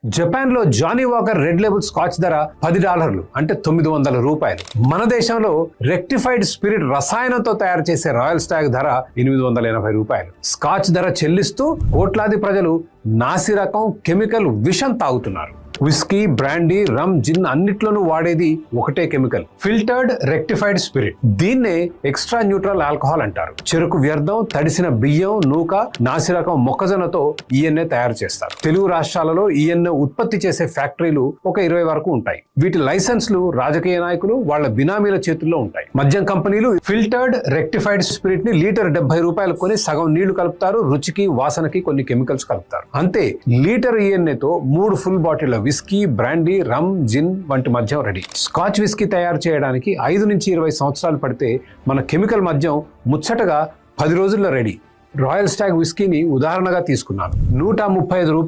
Japan లో Johnnie Walker red label scotch ధర $10 అంటే $900. మన దేశంలో రెక్టిఫైడ్ స్పిరిట్ రసాయనంతో తయారు చేసే రాయల్ స్టాగ్ ధర $880. స్కాచ్ ధర చెల్లిస్తూ కోట్లాది ప్రజలు నాసి రకం కెమికల్ విషం తాగుతున్నారు. విస్కీ, బ్రాండీ, రమ్, జిన్ అన్నిట్లోనూ వాడేది ఒకటే కెమికల్, ఫిల్టర్డ్ రెక్టిఫైడ్ స్పిరిట్. దీన్నే ఎక్స్ట్రా న్యూట్రల్ ఆల్కహాల్ అంటారు. చెరుకు వ్యర్థం, తడిసిన బియ్యం, నూక, నాసిరకం మొక్కజొన్నతో ఈఎన్ఏ తయారు చేస్తారు. తెలుగు రాష్ట్రాలలో ఈఎన్ఏ ఉత్పత్తి చేసే ఫ్యాక్టరీలు ఒక 20 వరకు ఉంటాయి. వీటి లైసెన్స్లు రాజకీయ నాయకులు, వాళ్ళ బినామీల చేతుల్లో ఉంటాయి. మద్యం కంపెనీలు ఫిల్టర్డ్ రెక్టిఫైడ్ స్పిరిట్ ని లీటర్ $70 కొని సగం నీళ్లు కలుపుతారు. రుచికి, వాసనకి కొన్ని కెమికల్స్ కలుపుతారు. అంతే, లీటర్ ఈఎన్ఏతో 3 full bottle whisky, brandy, rum, gin వంటి మద్యం రెడీ. స్కాచ్ విస్కీ తయారు చేయడానికి 5 నుంచి 20 సంవత్సరాలు పడితే మన కెమికల్ మద్యం ముచ్చటగా 10 రోజుల్లో రెడీ. రాయల్ స్టాగ్ విస్కీని ఉదాహరణగా తీసుకున్నాను. $135